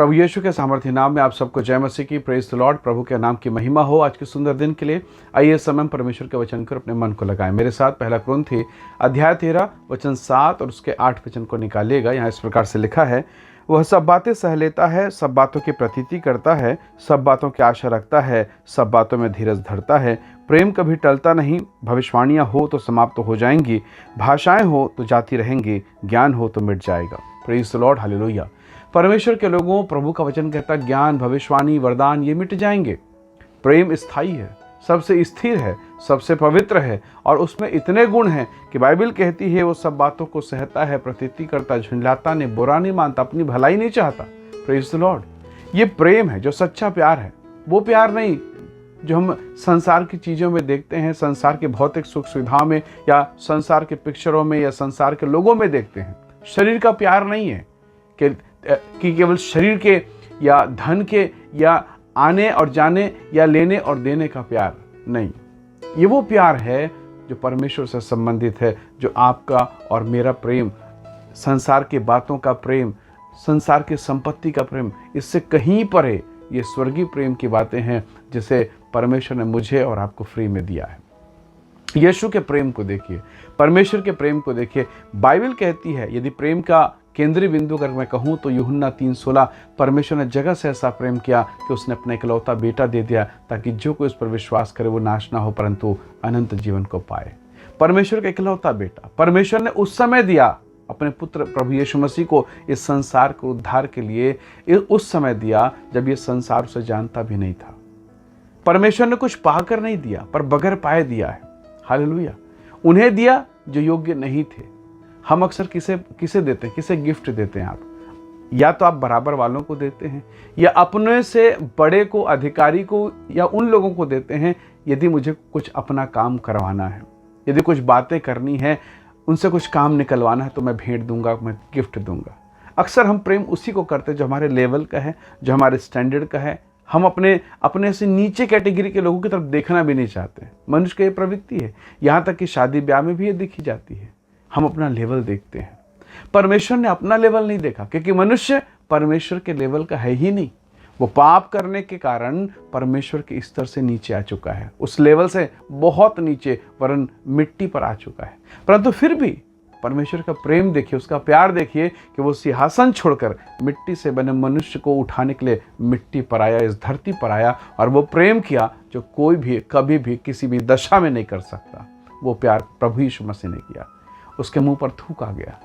प्रभु यीशु के सामर्थ्य नाम में आप सबको जय मसीह की। Praise the Lord. प्रभु के नाम की महिमा हो। आज के सुंदर दिन के लिए आइए समय परमेश्वर के वचन कर अपने मन को लगाएं। मेरे साथ पहला कुरिन्थी अध्याय 13 वचन 7 और उसके 8 वचन को निकालिएगा। यहाँ इस प्रकार से लिखा है, वह सब बातें सह लेता है, सब बातों की प्रतीति करता है, सब बातों की आशा रखता है, सब बातों में धीरज धरता है। प्रेम कभी टलता नहीं। भविष्यवाणियाँ हो तो समाप्त हो जाएंगी, भाषाएं हो तो जाती रहेंगी, ज्ञान हो तो मिट जाएगा। Praise the Lord. हालेलुया। परमेश्वर के लोगों, प्रभु का वचन कहता है ज्ञान, भविष्यवाणी, वरदान ये मिट जाएंगे। प्रेम स्थायी है, सबसे स्थिर है, सबसे पवित्र है और उसमें इतने गुण हैं कि बाइबल कहती है वो सब बातों को सहता है, प्रतीति करता, झुंझलाता नहीं, बुरा नहीं मानता, अपनी भलाई नहीं चाहता। Praise the Lord. ये प्रेम है जो सच्चा प्यार है। वो प्यार नहीं जो हम संसार की चीज़ों में देखते हैं, संसार के भौतिक सुख सुविधा में या संसार के पिक्चरों में या संसार के लोगों में देखते हैं। शरीर का प्यार नहीं है कि केवल शरीर के या धन के या आने और जाने या लेने और देने का प्यार नहीं। ये वो प्यार है जो परमेश्वर से संबंधित है, जो आपका और मेरा प्रेम, संसार के बातों का प्रेम, संसार की संपत्ति का प्रेम, इससे कहीं परे ये स्वर्गीय प्रेम की बातें हैं जिसे परमेश्वर ने मुझे और आपको फ्री में दिया है। यीशु के प्रेम को देखिए, परमेश्वर के प्रेम को देखिए। बाइबल कहती है, यदि प्रेम का केंद्रीय बिंदु अगर मैं कहूँ तो यूहन्ना 3:16, परमेश्वर ने जगत से ऐसा प्रेम किया कि उसने अपना इकलौता बेटा दे दिया ताकि जो कोई उस पर विश्वास करे वो नाश ना हो परंतु अनंत जीवन को पाए। परमेश्वर का इकलौता बेटा परमेश्वर ने उस समय दिया, अपने पुत्र प्रभु यीशु मसीह को इस संसार को उद्धार के लिए उस समय दिया जब ये संसार उसे जानता भी नहीं था। परमेश्वर ने कुछ पाकर नहीं दिया पर बगैर पाए दिया है। हालेलुया। उन्हें दिया जो योग्य नहीं थे। हम अक्सर किसे देते हैं, किसे गिफ्ट देते हैं आप? या तो आप बराबर वालों को देते हैं या अपने से बड़े को, अधिकारी को या उन लोगों को देते हैं यदि मुझे कुछ अपना काम करवाना है, यदि कुछ बातें करनी है, उनसे कुछ काम निकलवाना है तो मैं भेंट दूंगा, मैं गिफ्ट दूंगा। अक्सर हम प्रेम उसी को करते हैं जो हमारे लेवल का है, जो हमारे स्टैंडर्ड का है। हम अपने से नीचे कैटेगरी के लोगों की तरफ देखना भी नहीं चाहते। मनुष्य की ये प्रवृत्ति है, यहाँ तक कि शादी ब्याह में भी ये दिखी जाती है। हम अपना लेवल देखते हैं। परमेश्वर ने अपना लेवल नहीं देखा क्योंकि मनुष्य परमेश्वर के लेवल का है ही नहीं। वो पाप करने के कारण परमेश्वर के स्तर से नीचे आ चुका है, उस लेवल से बहुत नीचे, वरन मिट्टी पर आ चुका है। परंतु फिर भी परमेश्वर का प्रेम देखिए, उसका प्यार देखिए कि वो सिंहासन छोड़कर मिट्टी से बने मनुष्य को उठाने के लिए मिट्टी पर आया, इस धरती पर आया और वो प्रेम किया जो कोई भी कभी भी किसी भी दशा में नहीं कर सकता। वो प्यार प्रभु यीशु मसीह ने किया। उसके मुंह पर थूका गया।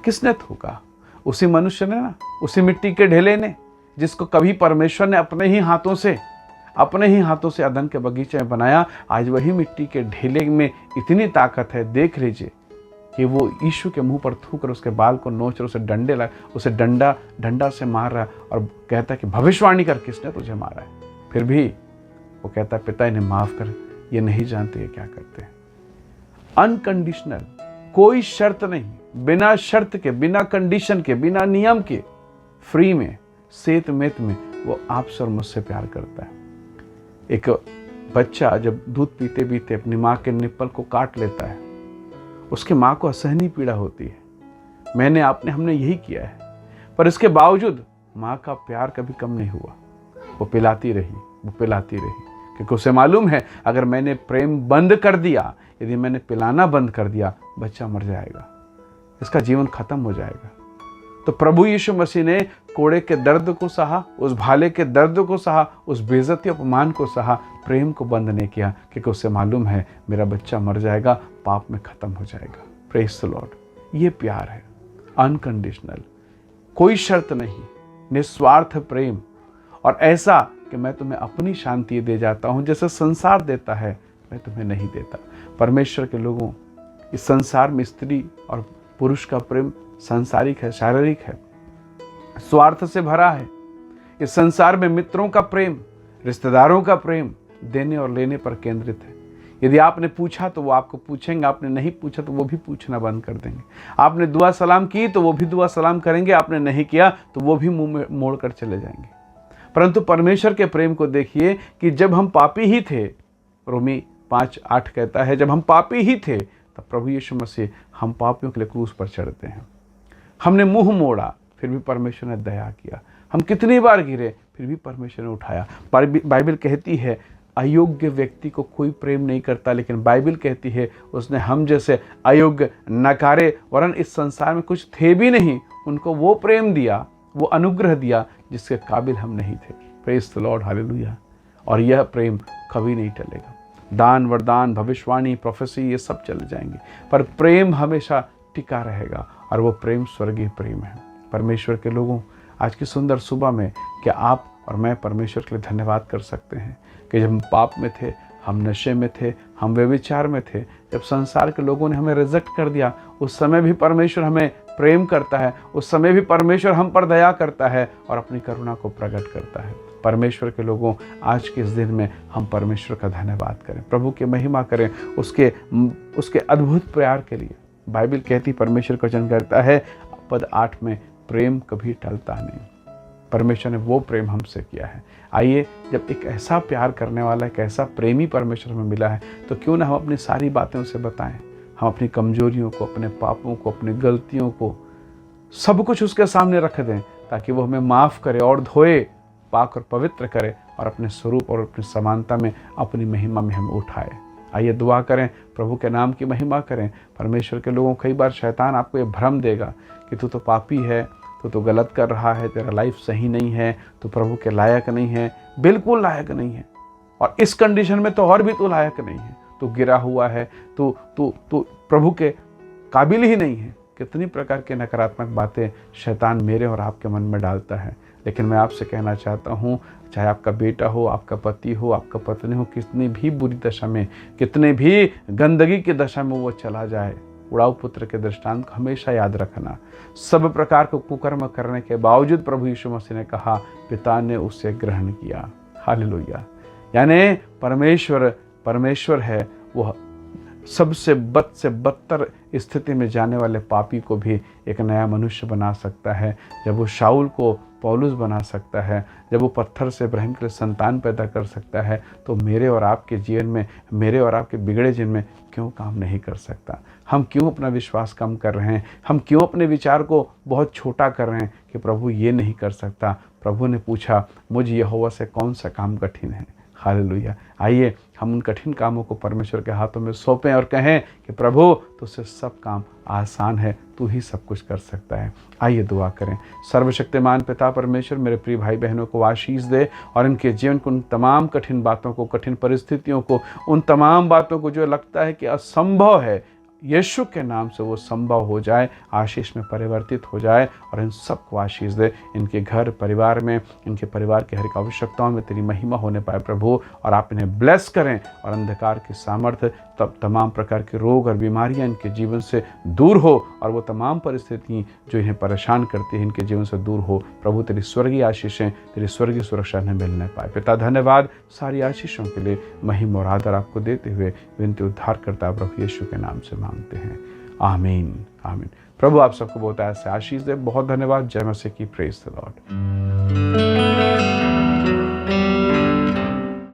किसने थूका? उसी मनुष्य ने ना, उसी मिट्टी के ढेले ने जिसको कभी परमेश्वर ने अपने ही हाथों से अदन के बगीचे में बनाया। आज वही मिट्टी के ढेले में इतनी ताकत है, देख लीजिए, कि वो यीशु के मुंह पर थूक कर उसके बाल को नोच कर उसे डंडा से मार रहा है और कहता है कि भविष्यवाणी कर, किसने तुझे मारा है? फिर भी वो कहता है, पिता इन्हें माफ कर, ये नहीं जानते ये क्या करते हैं। अनकंडीशनल, कोई शर्त नहीं, बिना शर्त के, बिना कंडीशन के, बिना नियम के, फ्री में, सेत मेत में वो आपसे और मुझसे प्यार करता है। एक बच्चा जब दूध पीते पीते अपनी माँ के निप्पल को काट लेता है, उसके माँ को असहनीय पीड़ा होती है। हमने यही किया है, पर इसके बावजूद माँ का प्यार कभी कम नहीं हुआ। वो पिलाती रही, क्योंकि उसे मालूम है अगर मैंने प्रेम बंद कर दिया, यदि मैंने पिलाना बंद कर दिया, बच्चा मर जाएगा, इसका जीवन खत्म हो जाएगा। तो प्रभु यीशु मसीह ने कोड़े के दर्द को सहा, उस भाले के दर्द को सहा, उस बेइज्जती अपमान को सहा, प्रेम को बंद नहीं किया क्योंकि उसे मालूम है मेरा बच्चा मर जाएगा, पाप में खत्म हो जाएगा। Praise the Lord. ये प्यार है, अनकंडीशनल, कोई शर्त नहीं, निस्वार्थ प्रेम। और ऐसा कि मैं तुम्हें अपनी शांति दे जाता हूँ, जैसे संसार देता है मैं तुम्हें नहीं देता। परमेश्वर के लोगों, इस संसार में स्त्री और पुरुष का प्रेम सांसारिक है, शारीरिक है, स्वार्थ से भरा है। इस संसार में मित्रों का प्रेम, रिश्तेदारों का प्रेम देने और लेने पर केंद्रित है। यदि आपने पूछा तो वो आपको पूछेंगे, आपने नहीं पूछा तो वो भी पूछना बंद कर देंगे। आपने दुआ सलाम की तो वो भी दुआ सलाम करेंगे, आपने नहीं किया तो वो भी मुंह मोड़ कर चले जाएंगे। परंतु परमेश्वर के प्रेम को देखिए कि जब हम पापी ही थे, रोमी 5:8 कहता है, जब हम पापी ही थे तब प्रभु यीशु मसीह हम पापियों के लिए क्रूस पर चढ़ते हैं। हमने मुंह मोड़ा, फिर भी परमेश्वर ने दया किया। हम कितनी बार गिरे, फिर भी परमेश्वर ने उठाया। बाइबल कहती है अयोग्य व्यक्ति को कोई प्रेम नहीं करता, लेकिन बाइबल कहती है उसने हम जैसे अयोग्य, नकारे, वरन इस संसार में कुछ थे भी नहीं, उनको वो प्रेम दिया, वो अनुग्रह दिया जिसके काबिल हम नहीं थे। Praise the Lord, hallelujah. और यह प्रेम कभी नहीं टलेगा। दान, वरदान, भविष्यवाणी, प्रोफेसी, ये सब चले जाएंगे, पर प्रेम हमेशा टिका रहेगा, और वो प्रेम स्वर्गीय प्रेम है। परमेश्वर के लोगों, आज की सुंदर सुबह में क्या आप और मैं परमेश्वर के लिए धन्यवाद कर सकते हैं कि जब हम पाप में थे, हम नशे में थे, हम व्यभिचार में थे, जब संसार के लोगों ने हमें रिजेक्ट कर दिया, उस समय भी परमेश्वर हमें प्रेम करता है, उस समय भी परमेश्वर हम पर दया करता है और अपनी करुणा को प्रकट करता है। परमेश्वर के लोगों, आज के इस दिन में हम परमेश्वर का धन्यवाद करें, प्रभु की महिमा करें उसके अद्भुत प्यार के लिए। बाइबल कहती, परमेश्वर का वचन करता है पद 8 में, प्रेम कभी टलता नहीं। परमेश्वर ने वो प्रेम हमसे किया है। आइए, जब एक ऐसा प्यार करने वाला, एक ऐसा प्रेमी परमेश्वर हमें मिला है, तो क्यों ना हम अपनी सारी बातें उसे बताएं। हम अपनी कमजोरियों को, अपने पापों को, अपनी गलतियों को, सब कुछ उसके सामने रख दें, ताकि वो हमें माफ़ करे और धोए, पाक और पवित्र करे, और अपने स्वरूप और अपनी समानता में, अपनी महिमा में हमें उठाए। आइए दुआ करें, प्रभु के नाम की महिमा करें। परमेश्वर के लोगों, कई बार शैतान आपको ये भ्रम देगा कि तू तो पापी है, तू तो गलत कर रहा है, तेरा लाइफ सही नहीं है, तू प्रभु के लायक नहीं है। बिल्कुल लायक नहीं है, और इस कंडीशन में तो और भी तू लायक नहीं है। तू गिरा हुआ है, तू तू तू प्रभु के काबिल ही नहीं है। कितनी प्रकार के नकारात्मक बातें शैतान मेरे और आपके मन में डालता है। लेकिन मैं आपसे कहना चाहता हूँ, चाहे आपका बेटा हो, आपका पति हो, आपका पत्नी हो, कितनी भी बुरी दशा में, कितने भी गंदगी की दशा में वो चला जाए, उड़ाऊ पुत्र के दृष्टांत को हमेशा याद रखना। सब प्रकार के कुकर्म करने के बावजूद प्रभु यीशु मसीह ने कहा, पिता ने उसे ग्रहण किया। हालेलुया। यानी परमेश्वर है, वह सबसे बद से बदतर स्थिति में जाने वाले पापी को भी एक नया मनुष्य बना सकता है। जब वो शाऊल को पौलुस बना सकता है, जब वो पत्थर से इब्राहिम के लिए संतान पैदा कर सकता है, तो मेरे और आपके जीवन में, मेरे और आपके बिगड़े जीवन में क्यों काम नहीं कर सकता? हम क्यों अपना विश्वास कम कर रहे हैं? हम क्यों अपने विचार को बहुत छोटा कर रहे हैं कि प्रभु ये नहीं कर सकता? प्रभु ने पूछा, मुझ यहोवा से कौन सा काम कठिन है? हालेलुया। आइए हम उन कठिन कामों को परमेश्वर के हाथों में सौंपें और कहें कि प्रभु तुझसे सब काम आसान है, तू ही सब कुछ कर सकता है। आइए दुआ करें। सर्वशक्तिमान पिता परमेश्वर, मेरे प्रिय भाई बहनों को आशीष दे, और इनके जीवन को, उन तमाम कठिन बातों को, कठिन परिस्थितियों को, उन तमाम बातों को जो लगता है कि असंभव है, यीशु के नाम से वो संभव हो जाए, आशीष में परिवर्तित हो जाए, और इन सबको आशीष दे। इनके घर परिवार में, इनके परिवार की हर एक आवश्यकताओं में तेरी महिमा होने पाए प्रभु, और आप इन्हें ब्लेस करें, और अंधकार की सामर्थ्य, तब तमाम प्रकार के रोग और बीमारियां इनके जीवन से दूर हो, और वो तमाम परिस्थिति जो इन्हें परेशान करती है इनके जीवन से दूर हो। प्रभु तेरी स्वर्गीय आशीषें, तेरी स्वर्गीय सुरक्षा इन्हें मिलने पाए। पिता धन्यवाद, सारी आशीषों के लिए महिमा और आदर आपको देते हुए विनती उद्धार करता प्रभु यीशु के नाम से मांगते हैं, आमीन आमीन। प्रभु आप सबको बहुत ऐसे आशीष दे। बहुत धन्यवाद। जय मसीह की। Praise the Lord.